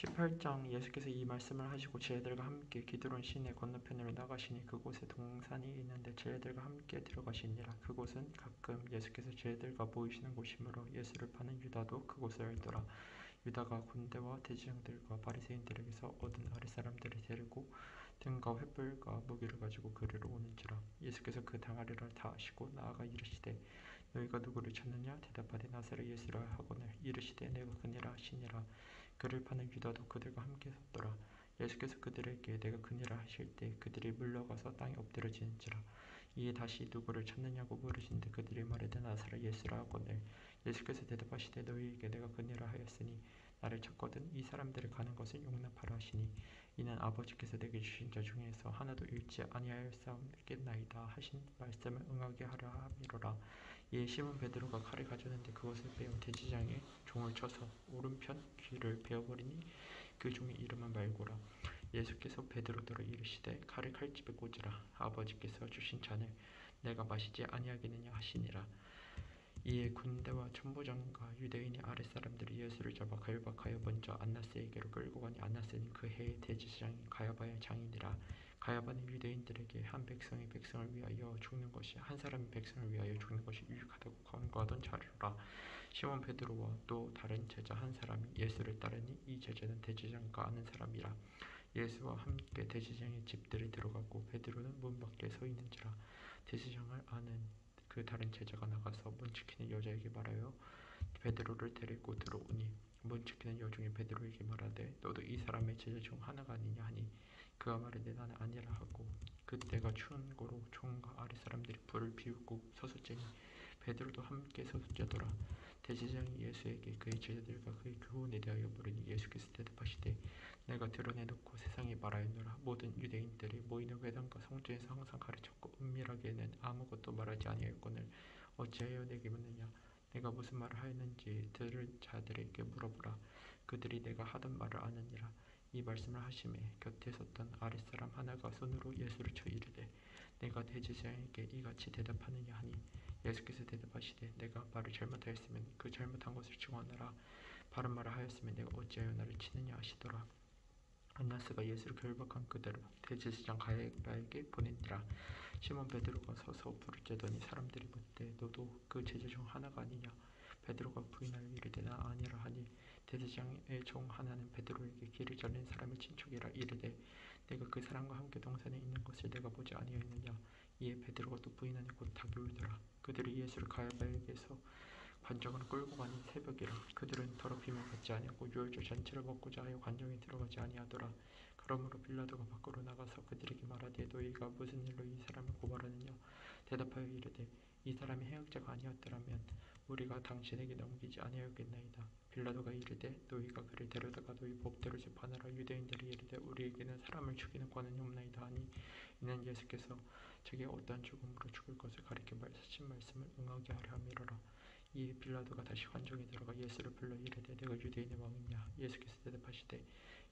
18장. 예수께서 이 말씀을 하시고 제자들과 함께 기드론 시내 건너편으로 나가시니 그곳에 동산이 있는데 제자들과 함께 들어가시니라. 그곳은 가끔 예수께서 제자들과 모이시는 곳이므로 예수를 파는 유다도 그곳을 알더라. 유다가 군대와 대제사장들과 바리새인들에게서 얻은 아랫사람들을 데리고 등과 횃불과 무기를 가지고 그리로 오는지라. 예수께서 그 당아리를 다 아시고 나아가 이르시되 너희가 누구를 찾느냐? 대답하되 나사렛 예수라 하거늘 이르시되 내가 그니라 하시니라. 그를 파는 유다도 그들과 함께 섰더라. 예수께서 그들에게 내가 그니라 하실 때 그들이 물러가서 땅에 엎드러지는지라. 이에 다시 누구를 찾느냐고 물으신데 그들이 말하되 나사렛 예수라 하거늘 예수께서 대답하시되 너희에게 내가 그니라 하였으니 나를 찾거든 이 사람들이 가는 것을 용납하라 하시니 이는 아버지께서 내게 주신 자 중에서 하나도 잃지 아니하였사옵겠나이다 하신 말씀을 응하게 하려 함이로라. 이에 시몬 베드로가 칼을 가져는데 그것을 빼어 대제사장의 종을 쳐서 오른편 귀를 베어버리니 그 종의 이름은 말고라. 예수께서 베드로더러 이르시되 칼을 칼집에 꽂으라. 아버지께서 주신 잔을 내가 마시지 아니하겠느냐 하시니라. 이에 군대와 천부장과 유대인의 아랫사람들이 예수를 잡아 결박하여 먼저 안나스에게로 끌고 가니 안나스는 그 해의 대제사장인 가야바의 장이니라. 가야바는 유대인들에게 한 백성이 백성을 위하여 죽는 것이 한 사람이 백성을 위하여 죽는 것이 유익하다고 권고하던 자료라. 시몬 베드로와 또 다른 제자 한 사람이 예수를 따르니 이 제자는 대제사장과 아는 사람이라. 예수와 함께 대제사장의 집들에 들어가고 베드로는 문 밖에 서 있는지라. 대제사장을 아는 그 다른 제자가 나가서 문 지키는 여자에게 말하여 베드로를 데리고 들어오니 문 지키는 여종이 베드로에게 말하되 너도 이 사람의 제자 중 하나가 아니냐 하니 그가 말하되 나는 아니라 하고 그때가 추운 고로 종과 아랫사람들이 불을 비우고 서서째니 베드로도 함께 서서째더라. 대제사장이 예수에게 그의 제자들과 그의 교훈에 대하여 물으니 예수께서 대답하시되 내가 드러내놓고 세상에 말하였노라. 모든 유대인들이 모이는 회당과 성전에서 항상 가르쳤고 은밀하게는 아무것도 말하지 아니하였거늘 어찌하여 내게 묻느냐? 내가 무슨 말을 하였는지 들은 자들에게 물어보라. 그들이 내가 하던 말을 아느니라. 이 말씀을 하심에 곁에 섰던 아랫사람 하나가 손으로 예수를 쳐 이르되 내가 대제사장에게 이같이 대답하느냐 하니 예수께서 대답하시되 내가 말을 잘못하였으면 그 잘못한 것을 증언하라. 바른 말을 하였으면 내가 어찌하여 나를 치느냐 하시더라. 안나스가 예수를 결박한 그대로 대제사장 가야바에게 보낸니라. 시몬 베드로가 서서 불을 쬐더니 사람들이 묻되 너도 그 제자 중 하나가 아니냐? 베드로가 부인하여 이르되 나 아니라 하니 대제사장의 종 하나는 베드로에게 길을 잘린 사람의 친척이라 이르되 내가 그 사람과 함께 동산에 있는 것을 내가 보지 아니하였느냐? 이에 베드로가 또 부인하니 곧 닭이 울더라. 그들이 예수를 가야바에게서 관정으로 끌고 가니 새벽이라. 그들은 더럽힘을 받지 아니하고 유월절 잔치를 먹고자 하여 관정에 들어가지 아니하더라. 그러므로 빌라도가 밖으로 나가서 그들에게 말하되 너희가 무슨 일로 이 사람을 고발하느냐? 대답하여 이르되 이 사람이 해역자가 아니었더라면 우리가 당신에게 넘기지 아니하였겠나이다. 빌라도가 이르되 너희가 그를 데려다가 너희 법대로 재판하라. 유대인들이 이르되 우리에게는 사람을 죽이는 권한이 없나이다 하니 이는 예수께서 자기가 어떠한 죽음으로 죽을 것을 가리켜 하신 말씀을 응하게 하려 함이로라. 이에 빌라도가 다시 관정에 들어가 예수를 불러 이르되 내가 유대인의 왕이냐? 예수께서 대답하시되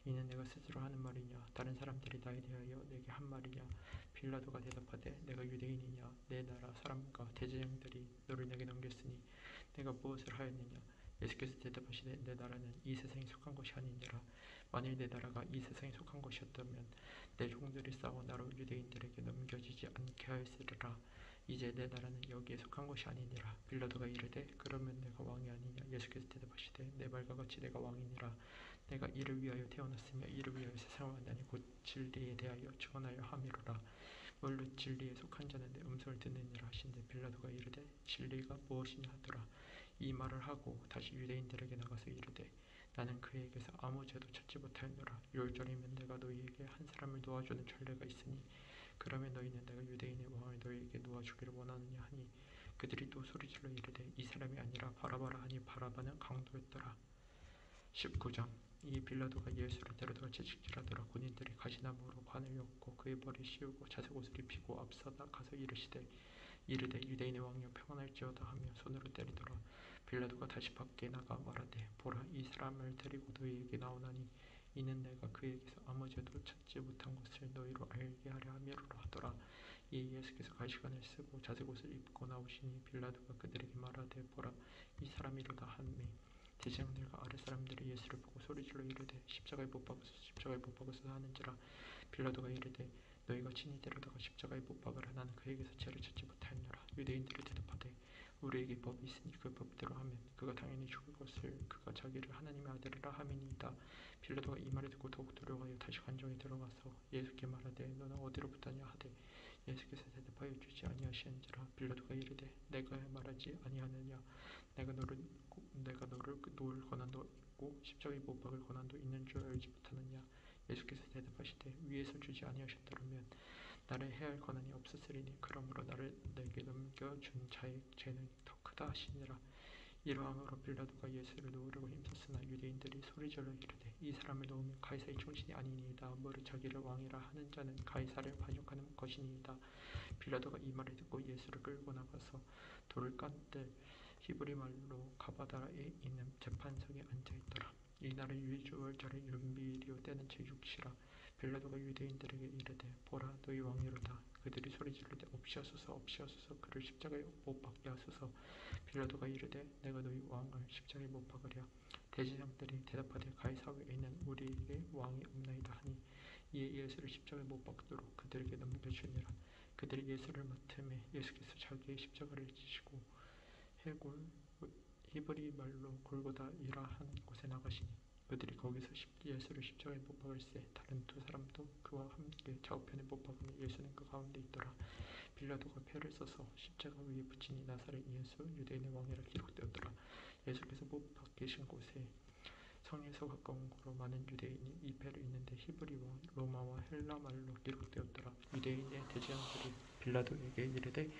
이는 내가 스스로 하는 말이냐? 다른 사람들이 나에 대하여 내게 한 말이냐? 빌라도가 대답하되 내가 유대인이냐? 내 나라 사람과 대제사장들이 너를 내게 넘겼으니 내가 무엇을 하였느냐? 예수께서 대답하시되 내 나라는 이 세상에 속한 것이 아니니라. 만일 내 나라가 이 세상에 속한 것이었다면 내 종들이 싸워 나로 유대인들에게 넘겨지지 않게 하였으리라. 이제 내 나라는 여기에 속한 것이 아니니라. 빌라도가 이르되 그러면 내가 왕이 아니냐? 예수께서 대답하시되 내 말과 같이 내가 왕이니라. 내가 이를 위하여 태어났으며 이를 위하여 세상을 왔나니 곧 진리에 대하여 증언하려 함이로라. 물론 진리에 속한 자는 내 음성을 듣느니라 하신대 빌라도가 이르되 진리가 무엇이냐 하더라. 이 말을 하고 다시 유대인들에게 나가서 이르되 나는 그에게서 아무 죄도 찾지 못하였노라. 유월절이면 내가 너희에게 한 사람을 놓아주는 전례가 있으니 그러면 너희는 내가 유대인의 왕을 너희에게 놓아주기를 원하느냐 하니 그들이 또 소리질러 이르되 이 사람이 아니라 바라바라 하니 바라바는 강도였더라. 19장. 이 빌라도가 예수를 데려다가 채찍질하더라. 군인들이 가시나무로 관을 엮고 그의 머리를 씌우고 자색 옷을 입히고 앞서다 가서 이르되 유대인의 왕이여 평안할지어다 하며 손으로 때리더라. 빌라도가 다시 밖에 나가 말하되 보라 이 사람을 데리고 너희에게 나오나니 이는 내가 그에게서 아무 죄도 찾지 못한 것을 너희로 알게 하려 함이로라 하더라. 이에 예수께서 가시관을 쓰고 자색 옷을 입고 나오시니 빌라도가 그들에게 말하되 보라 이 사람이로다 하매 대제사장들과 아랫 사람들이 예수를 보고 소리질러 이르되 십자가에 못 박으소서 십자가에 못 박으소서 하는지라. 빌라도가 이르되 너희가 친히 데려다가 십자가에 못 박으라. 나는 그에게서 죄를 찾지 못하였노라. 유대인들이 대답하되 우리에게 법이 있으니 그 법대로 하면 그가 당연히 죽을 것을 그가 자기를 하나님의 아들이라 함이니이다. 빌라도가 이 말을 듣고 더욱 두려워하여 다시 관정에 들어가서 예수께 말하되 너는 어디로부터 냐 하되 예수께서 대답하여 주지 아니하시는지라. 빌라도가 이르되 내가 말하지 아니하느냐. 내가 너를 놓을 권한도 있고 십자가에 못 박을 권한도 있는 줄 알지 못하느냐. 예수께서 대답하시되 위에서 주지 아니하셨더라면 나를 해할 권한이 없었으리니 그러므로 나를 내게 넘겨준 자의 죄는 더 크다 하시니라. 이러함으로 빌라도가 예수를 놓으려고 힘썼으나 유대인들이 소리질러 이르되 이 사람을 놓으면 가이사의 충신이 아니니이다. 아무리 자기를 왕이라 하는 자는 가이사를 반역하는 것이니이다. 빌라도가 이 말을 듣고 예수를 끌고 나가서 돌을 깐들 히브리 말로 가바다에 있는 재판석에 앉아있더라. 이날은 유월절의 윰비리오 때는 제6시라. 빌라도가 유대인들에게 이르되 보라 너희 왕이로다. 그들이 소리지르되 없이하소서 없이하소서 그를 십자가에 못 박게 하소서. 빌라도가 이르되 내가 너희 왕을 십자가에 못 박으랴. 대제사장들이 대답하되 가이사 외에는 우리에게 왕이 없나이다 하니 이에 예수를 십자가에 못 박도록 그들에게 넘겨주니라. 그들이 예수를 맡음에 예수께서 자기의 십자가를 지시고 해골 히브리 말로 골고다이라 하는 곳에 나가시니 그들이 거기서 예수를 십자가에 못 박을새 다른 두 사람도 그와 함께 좌우편에 못 박으니 예수는 그 가운데 있더라. 빌라도가 표를 써서 십자가 위에 붙이니 나사렛 예수 유대인의 왕이라 기록되었더라. 예수께서 못 박히신 곳에 성에서 가까운 곳으로 많은 유대인이 이 표를 읽는데 히브리와 로마와 헬라 말로 기록되었더라. 유대인의 대제사장들이 빌라도에게 이르되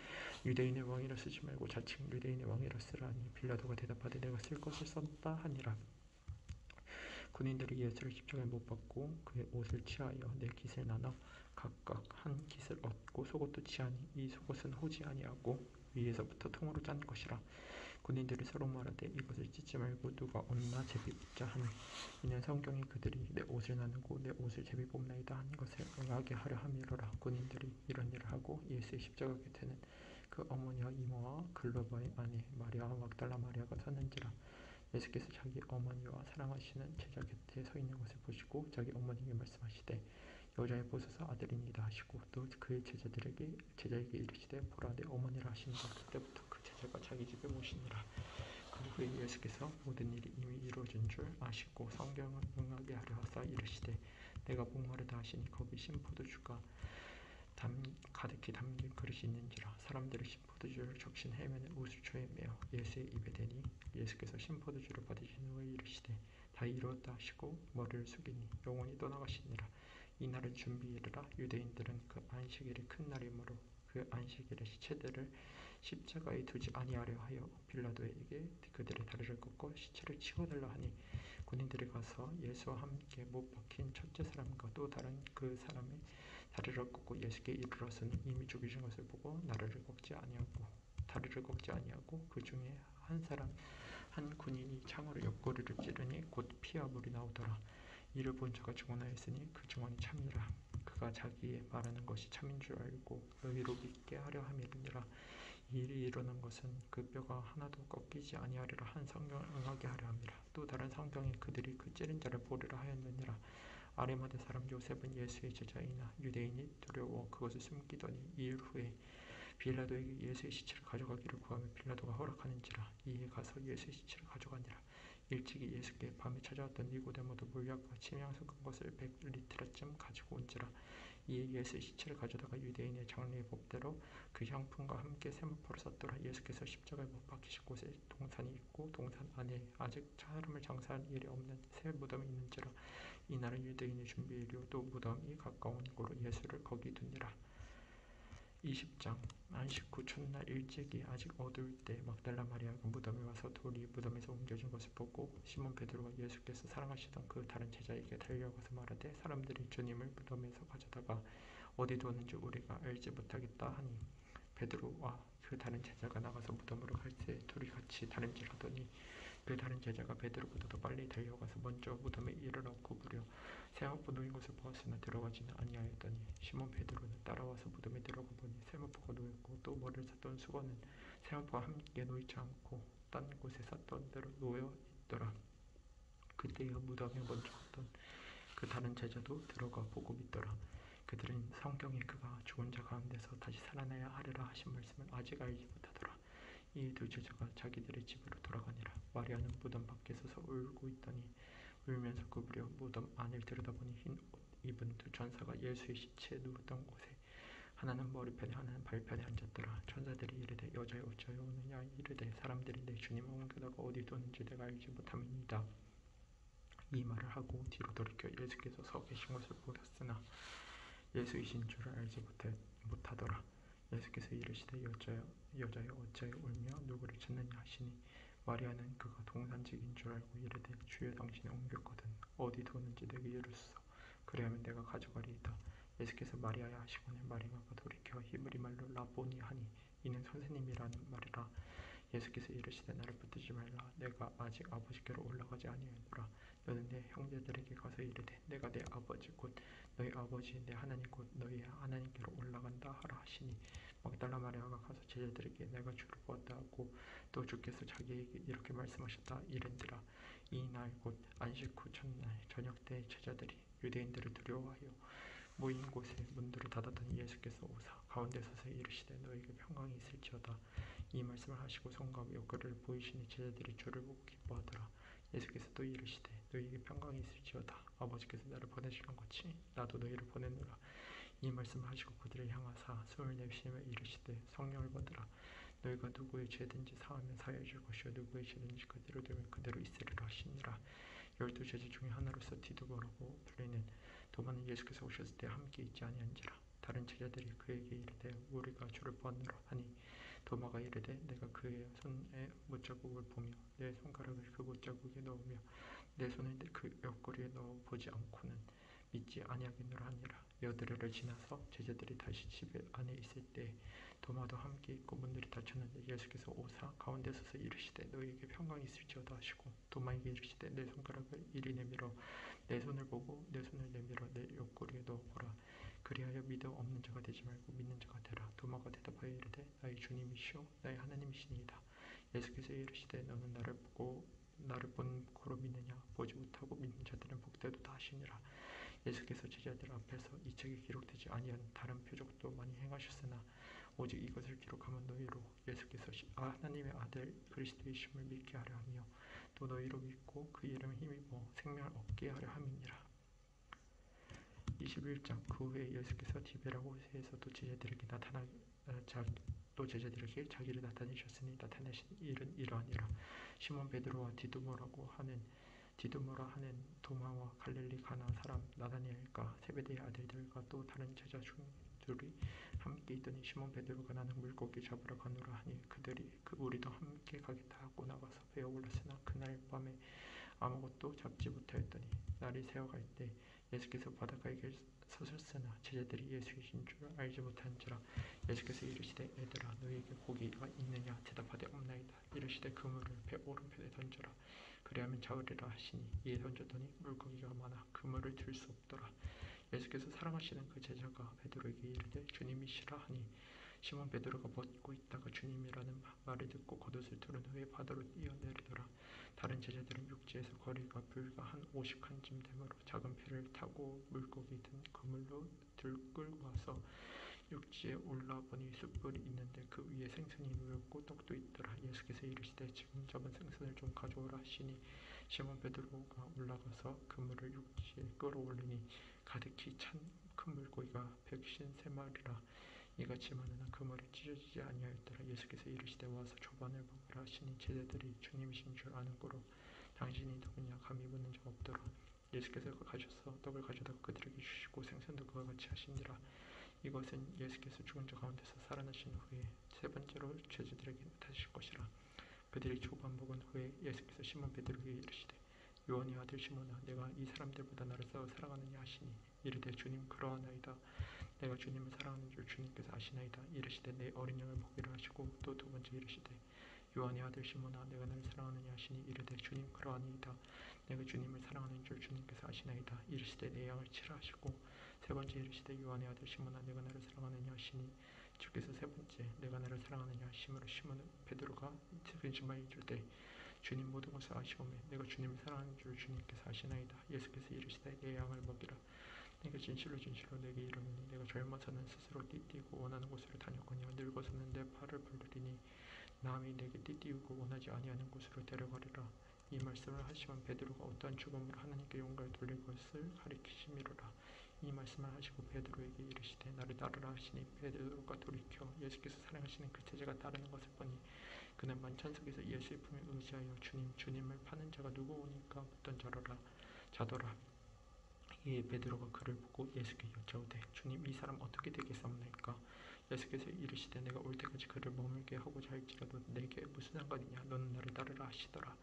유대인의 왕이라 쓰지 말고 자칭 유대인의 왕이라 쓰라 하니 빌라도가 대답하되 내가 쓸 것을 썼다 하니라. 군인들이 예수를 십자가에 못 박고 그의 옷을 취하여 네 깃을 나눠 각각 한 깃을 얻고 속옷도 취하니 이 속옷은 호지 아니하고 위에서부터 통으로 짠 것이라. 군인들이 서로 말하되 이것을 찢지 말고 누가 얻나 제비 뽑자 하니 이는 성경이 그들이 내 옷을 나누고 내 옷을 제비 뽑나이다 한 것을 응하게 하려 함이로라. 군인들이 이런 일을 하고 예수의 십자가 곁에는 그 어머니와 이모와 글로바의 아내 마리아와 막달라 마리아가 섰는지라. 예수께서 자기 어머니와 사랑하시는 제자 곁에 서 있는 것을 보시고 자기 어머니에게 말씀하시되 여자의 보소서 아들이니이다 하시고 또 그의 제자에게 이르시되 보라 내 어머니라 하시니라. 그때부터 그 제자가 자기 집에 모시니라. 그 후에 예수께서 모든 일이 이미 이루어진 줄 아시고 성경을 응하게 하려 하사 이르시되 내가 목마르다 하시니 거기 신포도주가 가득히 담긴 그릇이 있는지라. 사람들이 신포도주를 적신 해면에 우수초에 매어 예수의 입에 대니 예수께서 신포도주를 받으신 후에 이르시되 다 이루었다 하시고 머리를 숙이니 영혼이 떠나가시니라. 이날은 준비일이라. 유대인들은 그 안식일이 큰 날이므로 그 안식일에 시체들을 십자가에 두지 아니하려 하여 빌라도에게 그들의 다리를 꺾고 시체를 치워달라 하니 군인들이 가서 예수와 함께 못 박힌 첫째 사람과 또 다른 그 사람의 다리를 꺾고 예수께 이르러서는 이미 죽이신 것을 보고 다리를 꺾지 아니하고 그 중에 한 군인이 창으로 옆구리를 찌르니 곧 피와 물이 나오더라. 이를 본 자가 증언하였으니 그 증언이 참이라. 그가 자기의 말하는 것이 참인 줄 알고 너희로 믿게 하려 함이니라. 이 일이 일어난 것은 그 뼈가 하나도 꺾이지 아니하리라 한 성경을 응하게 하려 함이라. 또 다른 성경에 그들이 그 찌른 자를 보리라 하였느니라. 아리마대 사람 요셉은 예수의 제자이나 유대인이 두려워 그것을 숨기더니 2일 후에 빌라도에게 예수의 시체를 가져가기를 구하며 빌라도가 허락하는지라. 이에 가서 예수의 시체를 가져가니라. 일찍이 예수께 밤에 찾아왔던 니고데모도 물약과 침향 섞은 것을 100리트라쯤 가지고 온지라. 이에 예수의 시체를 가져다가 유대인의 장례의 법대로 그 향품과 함께 세마포를 쌌더라. 예수께서 십자가에 못 박히신 곳에 동산이 있고 동산 안에 아직 사람을 장사할 일이 없는 새 무덤이 있는지라. 이날은 유대인의 준비일이요 또 무덤이 가까운 고로 예수를 거기 두니라. 20장 안식 후 첫날 일찍이 아직 어두울 때 막달라 마리아가 무덤에 와서 돌이 무덤에서 옮겨진 것을 보고 시몬 베드로가 예수께서 사랑하시던 그 다른 제자에게 달려가서 말하되 사람들이 주님을 무덤에서 가져다가 어디 두었는지 우리가 알지 못하겠다 하니 베드로와 그 다른 제자가 나가서 무덤으로 갈새 둘이 같이 다름질하더니 그 다른 제자가 베드로보다 더 빨리 달려가서 먼저 무덤에 이르러 구부려 세마포 놓인 것을 보았으나 들어가지는 아니하였더니 시몬 베드로는 따라와서 무덤에 들어가 보니 세마포가 놓였고 또 머리를 쌌던 수건은 세마포와 함께 놓이지 않고 딴 곳에 쌌던 대로 놓여 묻더라. 그때여 무덤에 먼저 왔던 그 다른 제자도 들어가 보고 믿더라. 그들은 성경에 그가 죽은 자 가운데서 다시 살아나야 하리라 하신 말씀을 아직 알지 못하더라. 이 두 제자가 자기들의 집으로 돌아가니라. 마리아는 무덤 밖에 서서 울고 있더니 울면서 구부려 무덤 안을 들여다보니 흰 옷 입은 두 천사가 예수의 시체에 누웠던 곳에 하나는 머리편에 하나는 발편에 앉았더라. 천사들이 이르되 여자여 어찌하여 오느냐 이르되 사람들이 내 주님을 옮겨다가 어디 두는지 내가 알지 못함이니이다. 이 말을 하고 뒤로 돌이켜 예수께서 서 계신 것을 보았으나 예수이신 줄을 알지 못하더라. 예수께서 이르시되 여자여 어찌하여 울며 누구를 찾느냐 하시니 마리아는 그가 동산직인 줄 알고 이르되 주여 당신이 옮겼거든 어디 두었는지 내게 이르소서 그리하면 내가 가져가리이다. 예수께서 마리아야 하시거늘 마리아가 돌이켜 히브리 말로 라보니 하니 이는 선생님이라는 말이라. 예수께서 이르시되 나를 붙들지 말라. 내가 아직 아버지께로 올라가지 아니하노라. 너는 내 형제들에게 가서 이르되 내가 내 아버지 곧 너희 아버지 내 하나님 곧 너희 하나님께로 올라간다 하라 하시니 막달라 마리아가 가서 제자들에게 내가 주를 보았다 하고 또 주께서 자기에게 이렇게 말씀하셨다 이른지라. 이 날 곧 안식 후 첫날 저녁 때 제자들이 유대인들을 두려워하여 모인 곳에 문들을 닫았더니 예수께서 오사 가운데 서서 이르시되 너희에게 평강이 있을지어다. 이 말씀을 하시고 손과 옆구리를 보이시니 제자들이 주를 보고 기뻐하더라. 예수께서 또 이르시되 너희에게 평강이 있을지어다. 아버지께서 나를 보내시는 것 같이 나도 너희를 보내노라. 이 말씀을 하시고 그들을 향하사 숨을 내쉬며 이르시되 성령을 받으라. 너희가 누구의 죄든지 사하면 사하여 줄 것이요 누구의 죄든지 그대로 되면 그대로 있으리라 하시니라. 12 제자 중에 하나로서 디두모라고 불리는 도마는 예수께서 오셨을 때 함께 있지 아니한지라. 다른 제자들이 그에게 이르되 우리가 주를 보았노라 하니 도마가 이르되 내가 그의 손에 못자국을 보며 내 손가락을 그 못자국에 넣으며 내 손을 그 옆구리에 넣어 보지 않고는 믿지 아니하겠노라 하니라. 여드레를 지나서 제자들이 다시 집 안에 있을 때 도마도 함께 있고 문들이 닫혔는데 예수께서 오사 가운데 서서 이르시되 너희에게 평강이 있을지어다 하시고 도마에게 이르시되 내 손가락을 이리 내밀어 내 손을 보고 내 손을 내밀어 내 옆구리에 넣어보라. 그리하여 믿음 없는 자가 되지 말고 믿는 자가 되라. 도마가 대답하여 이르되 나의 주님이시오 나의 하나님이시니이다. 예수께서 이르시되 너는 나를 본 고로 믿느냐 보지 못하고 믿는 자들은 복되도다 하시니라. 예수께서 제자들 앞에서 이 책에 기록되지 아니한 다른 표적도 많이 행하셨으나 오직 이것을 기록하면 너희로 예수께서 하나님의 아들 그리스도이심을 믿게 하려 하며 또 너희로 믿고 그 이름을 힘입어 생명을 얻게 하려 함이니라. 21장 그 후에 예수께서 디베라 호수에서 또 제자들에게 자기를 나타내셨으니 나타내신 일은 이러하니라. 시몬 베드로와 디두모라 하는 도마와 갈릴리 가나 사람 나다니엘과 세베대의 아들들과 또 다른 제자 중 둘이 함께 있더니 시몬 베드로가 나는 물고기 잡으러 가노라 하니 그들이 우리도 함께 가겠다 하고 나가서 배에 올랐으나 그날 밤에 아무것도 잡지 못하였더니 날이 새어갈 때 예수께서 바닷가에 서셨으나 제자들이 예수이신 줄 알지 못한지라. 예수께서 이르시되 애들아 너희에게 고기가 있느냐 대답하되 없나이다. 이르시되 그물을 배 오른편에 던져라. 그리하면 잡으리라 하시니 이에 던졌더니 물고기가 많아 그물을 들 수 없더라. 예수께서 사랑하시는 그 제자가 베드로에게 이르되 주님이시라 하니 시몬 베드로가 벗고 있다가 주님이라는 말을 듣고 겉옷을 두른 후에 바다로 뛰어내리더라. 다른 제자들은 육지에서 거리가 불과 한 50칸쯤 되므로 작은 배를 타고 물고기 든 그물로 들끌고 와서 육지에 올라보니 숯불이 있는데 그 위에 생선이 누웠고 떡도 있더라. 예수께서 이르시되 지금 잡은 생선을 좀 가져오라 하시니 시몬 베드로가 올라가서 그물을 육지에 끌어올리니 가득히 찬 큰 물고기가 153마리라. 이같이 많으나 그물이 찢어지지 아니하였더라. 예수께서 이르시되 와서 조반을 먹으라 하시니 제자들이 주님이신 줄 아는 고로 당신이 누구냐 감히 묻는 자가 없더라. 예수께서 가셔서 떡을 가져다가 그들에게 주시고 생선도 그와 같이 하시니라. 이것은 예수께서 죽은 자 가운데서 살아나신 후에 세 번째로 제자들에게 나타나실 것이라. 그들이 조반 먹은 후에 예수께서 시몬 베드로에게 이르시되 요한의 아들 시몬아 내가 이 사람들보다 나를 더 사랑하느냐 하시니 이르되 주님 그러하나이다. 내가 주님을 사랑하는 줄 주님께서 아시나이다. 이르시되 내 어린 양을 먹이라 하시고 또 두 번째 이르시되 요한의 아들 시몬아 내가 나를 사랑하느냐 하시니 이르되 주님 그러하니이다. 내가 주님을 사랑하는 줄 주님께서 아시나이다. 이르시되 내 양을 치라 하시고 세 번째 이르시되 요한의 아들 시몬아 내가 나를 사랑하느냐 하시니 주께서 세 번째 내가 나를 사랑하느냐 하심으로 시몬 베드로가 근심하여 이르되 주님 모든 것을 아시오매 내가 주님을 사랑하는 줄 주님께서 아시나이다. 예수께서 이르시되 내 양을 먹이라. 내가 진실로 진실로 내게 이르노니 내가 젊어서는 스스로 띠띠고 원하는 곳으로 다녔거니와 늙어서는 내 팔을 벌리니 남이 내게 띠띠우고 원하지 아니하는 곳으로 데려가리라. 이 말씀을 하시면 베드로가 어떠한 죽음으로 하나님께 영광을 돌릴 것을 가리키시미로라. 이 말씀을 하시고 베드로에게 이르시되 나를 따르라 하시니 베드로가 돌이켜 예수께서 사랑하시는 그 제자가 따르는 것을 보니 그는 만찬석에서 예수의 품에 의지하여 주님을 파는 자가 누구오니까 묻던 자더라. 이에 베드로가 그를 보고 예수께 여짜오되 주님 이 사람 어떻게 되겠사옵나이까. 예수께서 이르시되 내가 올 때까지 그를 머물게 하고자 할지라도 내게 무슨 상관이냐. 너는 나를 따르라 하시더라.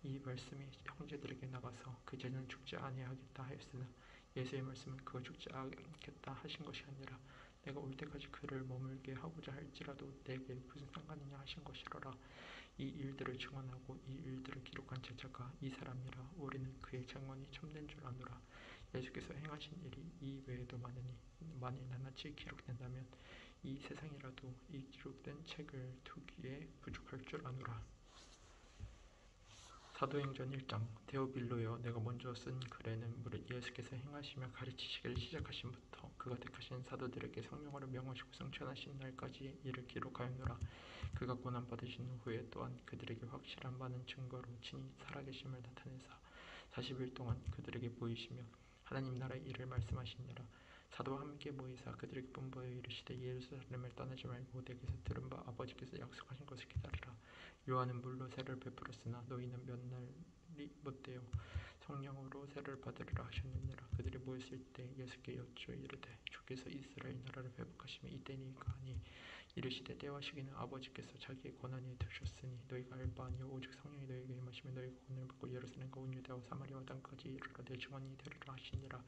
이 말씀이 형제들에게 나가서 그 제자는 죽지 아니하겠다 하였으나 예수의 말씀은 그가 죽지 않겠다 하신 것이 아니라 내가 올 때까지 그를 머물게 하고자 할지라도 내게 무슨 상관이냐 하신 것이로라. 이 일들을 증언하고 이 일들을 기록한 제자가 이 사람이라. 우리는 그의 증언이 참된 줄 아노라. 예수께서 행하신 일이 이 외에도 많으니 만일 낱낱이 기록된다면 이 세상이라도 이 기록된 책을 두기에 부족할 줄 아노라. 사도행전 1장. 데오빌로여 내가 먼저 쓴 글에는 무릇 예수께서 행하시며 가르치시기를 시작하신부터 그가 택하신 사도들에게 성령으로 명하시고 승천하신 날까지 이를 기록하였노라. 그가 고난받으신 후에 또한 그들에게 확실한 많은 증거로 친히 살아계심을 나타내사 40일 동안 그들에게 보이시며 하나님 나라의 일을 말씀하시니라. 사도와 함께 모이사 그들에게 분부하여 이르시되 예루살렘을 떠나지 말고 내게서 들은 바 아버지께서 약속하신 것을 기다리라. 요한은 물로 세를 베풀었으나 너희는 몇 날이 못되어 성령으로 세를 받으리라 하셨느니라. 그들이 모였을 때 예수께 여쭈어 이르되 주께서 이스라엘 나라를 회복하심이 이때니까 하니 이르시되 때와 시기는 아버지께서 자기의 권한에 두셨으니 너희가 알 바 아니요 오직 성령이 너희에게 임하시면 너희가 권을 받고 예루살렘과 온 유대와 사마리아와 땅까지 이르러 내 증언이 되리라 하시니라.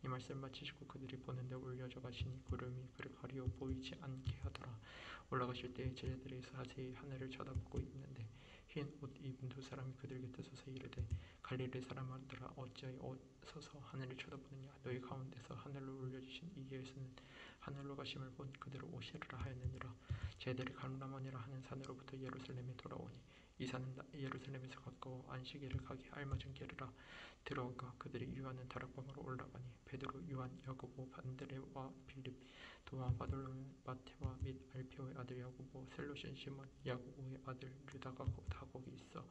이 말씀을 마치시고 그들이 보는데 올려져 가시니 구름이 그를 가리어 보이지 않게 하더라. 올라가실 때에 제자들이 자세히 하늘을 쳐다보고 있는데 흰 옷 입은 두 사람이 그들 곁에 서서 이르되 갈릴리 사람들아 어찌하여 서서 하늘을 쳐다보느냐. 너희 가운데서 하늘로 올려주신 이 예수는 하늘로 가심을 본 그대로 오시리라 하였느니라. 제자들이 감람원이라 하는 산으로부터 예루살렘에 돌아오니 이 산은 예루살렘에서 가까워 안식일을 가기 알맞은 길이라. 들어가 그들이 유하는 다락방으로 올라가니 베드로 요한 야고보 안드레와 빌립 도마 바돌로메 마테와 및 알페오의 아들 야고보 셀로신 시몬 야고보의 아들 유다가 다 거기 있어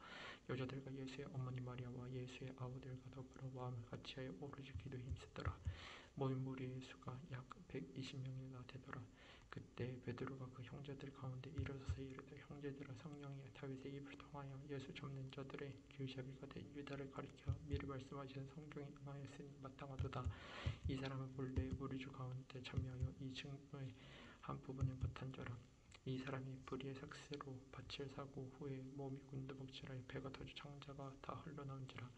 여자들과 예수의 어머니 마리아와 예수의 아우들과 더불어 마음을 같이하여 오로지 기도에 힘쓰더라. 모인 무리의 수가 약 120명이나 되더라. 그때 베드로가 그 형제들 가운데 일어서서 이르되 형제들아 성령이 다윗의 입을 통하여 예수 접는 자들의 길잡이가 된 유다를 가리켜 미리 말씀하신 성경이 응하였으니 마땅하도다. 이 사람은 본래 우리 주 가운데 참여하여 이 증거의 한 부분을 못한 자라. 이 사람이 불의의 삭스로 밭을 사고 후에 몸이 곤두박질하여 배가 터져 창자가 다 흘러나온지라.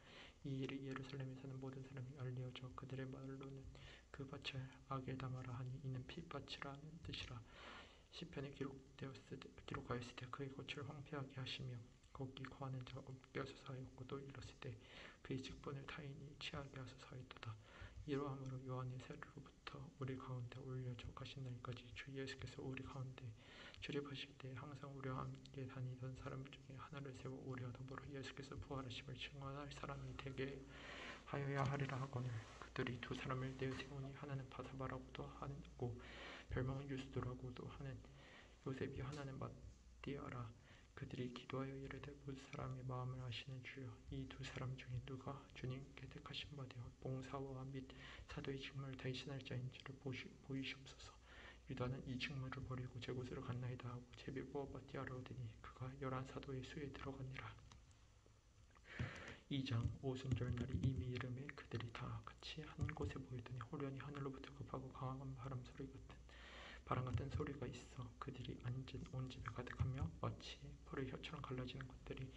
이 일이 예루살렘에 사는 모든 사람이 알려져 그들의 말로는 그 밭을 아겔다마라 하니 이는 핏밭이라는 뜻이라. 시편에 기록하였을 때 그의 겉을 황폐하게 하시며 거기 거하는 자가 없게 하소서 하였고 또 이렀을 때 그의 직분을 타인이 취하게 하소서 하였도다. 이러함으로 요한의 세례로부터 우리 가운데 올려져 가신 날까지 주 예수께서 우리 가운데 출입하실 때 항상 우리와 함께 다니던 사람 중에 하나를 세워 우리와 더불어 예수께서 부활하심을 증언할 사람이 되게 하여야 하리라 하거늘 그들이 두 사람을 내세우니 하나는 바사바라고도 하고 별명은 유스도라고도 하는 요셉이 하나는 마띠아라. 그들이 기도하여 이르되 모든 사람의 마음을 아시는 주여 이 두 사람 중에 누가 주님께 택하신 바 되어 봉사와 및 사도의 직무를 대신할 자인지를 보이시옵소서. 유다는 이 직무를 버리고 제 곳으로 갔나이다 하고 제비부와 마띠아를 얻으니 그가 11사도의 수에 들어가니라. 2장. 오순절 날이 이미 이름에 그들이 다 같이 한 곳에 모이더니 호련히 하늘로부터 급하고 강한 바람 같은 소리가 있어 그들이 앉은 온 집에 가득하며 마치 풀의 혀처럼 갈라지는 것들이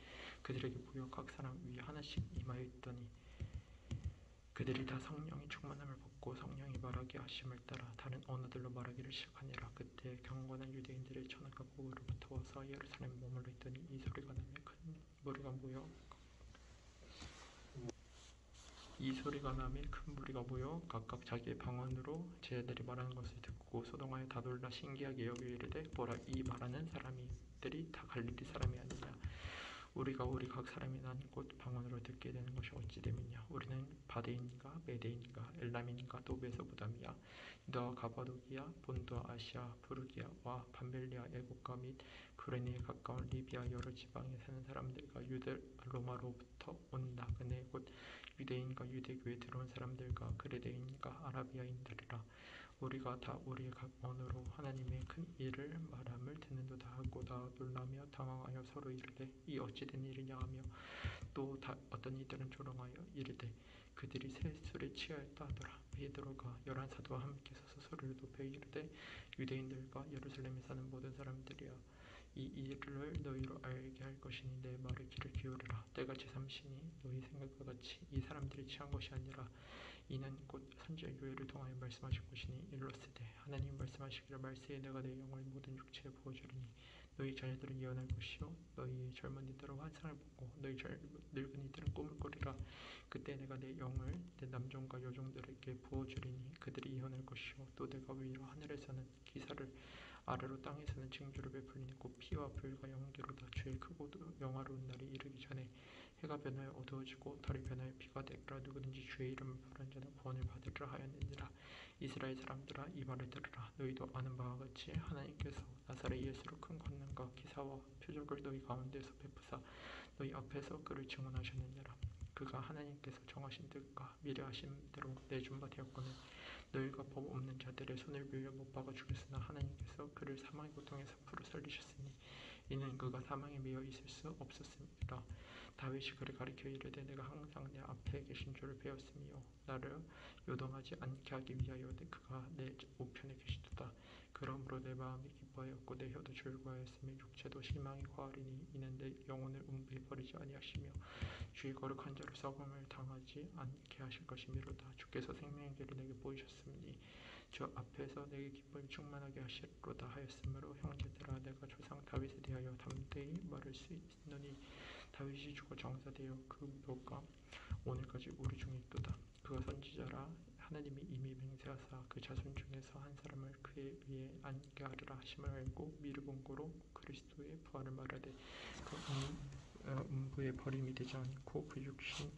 그들에게 보여 각 사람 위에 하나씩 임하여 있더니 그들이 다 성령의 충만함을 받고 성령이 말하게 하심을 따라 다른 언어들로 말하기를 시작하니라. 그때 경건한 유대인들의 천하가 그로부터 와서 예루살렘에 머물러 있더니 이 소리가 나매 큰 무리가 모여 각각 자기의 방언으로 제자들이 말하는 것을 듣고 소동하여 다 놀라 신기하게 여겨 이르되 보라 이 말하는 사람들이 다 갈릴리 사람이 아니냐. 우리가 우리 각 사람이 난 곳 방언으로 듣게 되는 것이 어찌 됨이냐. 우리는 바데인가 메데인가 엘람인가 또 메소포타미아 유다와 가바도기아 본토 아시아 부르기아와 밤벨리아 애국가 및 구레네에 가까운 리비아 여러 지방에 사는 사람들과 유대 로마로부터 온 나그네 곧 유대인과 유대교에 들어온 사람들과 그레데인과 아라비아인들이라. 우리가 다 우리의 각 언어로 하나님의 큰 일을 말함을 듣는도다 하고 다 놀라며 당황하여 서로 이르되 이 어찌 된 일이냐 하며 또 어떤 이들은 조롱하여 이르되 그들이 새 술에 취하였다 하더라. 베드로가 11 사도와 함께 서서 소리를 높여 이르되 유대인들과 예루살렘에 사는 모든 사람들이여 이 일을 너희로 알게 할 것이니 내 말에 귀를 기울이라. 때가 제3시니 너희 생각과 같이 이 사람들이 취한 것이 아니라 이는 곧 선지자 요엘을 통하여 말씀하신 것이니 이르렀으되 하나님이 말씀하시기를 말세에 내가 내 영을 모든 육체에 부어주리니 너희 자녀들은 예언할 것이요 너희 젊은이들은 환상을 보고 너희 늙은이들은 꿈을 꾸리라. 그때 내가 내 영을 내 남종과 여종들에게 부어주리니 그들이 예언할 것이요 또 내가 위로 하늘에서는 기사를 아래로 땅에서는 징조를 베풀리니 곧 피와 불과 연기로다. 주의 크고도 영화로운 날이 이르기 전에 해가 변하여 어두워지고 달이 변하여 비가 되리라. 누구든지 주의 이름을 부르는 자는 구원을 받으리라 하였느니라. 이스라엘 사람들아 이 말을 들으라. 너희도 아는 바와 같이 하나님께서 나사렛 예수로 큰 권능과 기사와 표적을 너희 가운데서 베푸사 너희 앞에서 그를 증언하셨느니라. 그가 하나님께서 정하신 뜻과 미래하신 대로 내준 바 되었거늘 너희가 법 없는 자들의 손을 빌려 못 박아 죽였으나 하나님께서 그를 사망의 고통에서 풀어 살리셨으니 이는 그가 사망에 매여 있을 수 없었음이라. 다윗이 그를 가리켜 이르되 내가 항상 내 앞에 계신 줄을 배웠으며 나를 요동하지 않게 하기 위하여 그가 내 우편에 계시도다. 그러므로 내 마음이 기뻐하였고 내 혀도 즐거워하였으며 육체도 실망이 과하리니 이는 내 영혼을 음부에 버리지 아니하시며 주의 거룩한 자로 썩음을 당하지 않게 하실 것이미로다. 주께서 생명의 길을 내게 보이셨으니 주 앞에서 내게 기쁨이 충만하게 하시리로다 하였으므로 형제들아 내가 조상 다윗에 대하여 담대히 말할 수 있노니 다윗이 죽어 정사되어 그 묘가 오늘까지 우리 중에 있도다. 그가 선지자라 하나님이 이미 맹세하사 그 자손 중에서 한 사람을 그의 위에 앉게 하리라 하심을 알고 미르본고로 그리스도의 부활을 말하되 그 음부에 버림이 되지 않고 그 육신이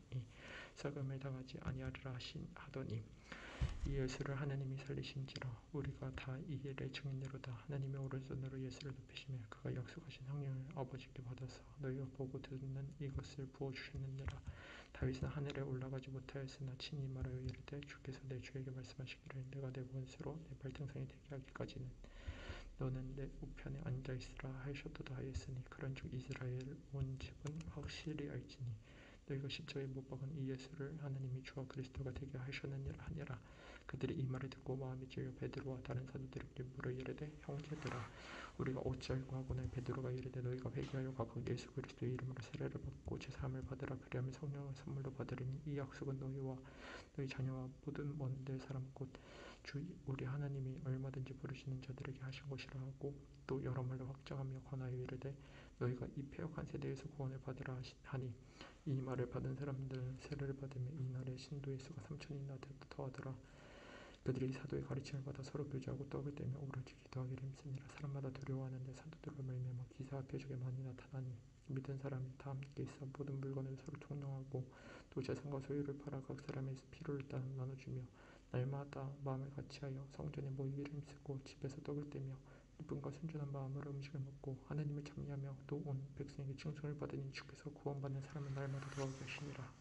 썩음을 당하지 아니하리라 하더니 이 예수를 하나님이 살리신지라. 우리가 다 이 일의 증인으로다. 하나님의 오른손으로 예수를 높이시며 그가 약속하신 성령을 아버지께 받아서 너희가 보고 듣는 이것을 부어주셨느니라. 다윗은 하늘에 올라가지 못하였으나 친히 말하여 이르되 주께서 내 주에게 말씀하시기를 내가 내 원수로 내 발등상이 되게 하기까지는 너는 내 우편에 앉아있으라 하셨도다 하였으니 그런즉 이스라엘 온 집은 확실히 알지니 너희가 십자가에 못 박은 이 예수를 하나님이 주와 그리스도가 되게 하셨느니라 하니라. 그들이 이 말을 듣고 마음이 찔려 베드로와 다른 사도들에게 물어 이르되 형제들아 우리가 어찌할까 하고는 베드로가 이르되 너희가 회개하여 각각 예수 그리스도의 이름으로 세례를 받고 제사함을 받으라. 그리하면 성령을 선물로 받으리니 이 약속은 너희와 너희 자녀와 모든 먼 데 사람 곧 주 우리 하나님이 얼마든지 부르시는 자들에게 하신 것이라 하고 또 여러 말로 확증하며 권하여 이르되 너희가 이 패역한 세대에서 구원을 받으라 하니 이 말을 받은 사람들은 세례를 받으며 이날에 신도의 수가 3,000이나 더하더라. 그들이 사도의 가르침을 받아 서로 교제하고 떡을 떼며 오로지 기도하기를 힘쓰니라. 사람마다 두려워하는데 사도들과 말미암아 기사와 표적이 많이 나타나니 믿은 사람이 다 함께 있어 모든 물건을 서로 통용하고 또 재산과 소유를 팔아 각 사람의 필요를 따라 나눠주며 날마다 마음을 같이하여 성전에 모이기를 힘쓰고 집에서 떡을 떼며 기쁨과 순전한 마음으로 음식을 먹고 하나님을 찬미하며 또 온 백성에게 칭송을 받으니 주께서 구원받는 사람을 날마다 더하게 하시니라.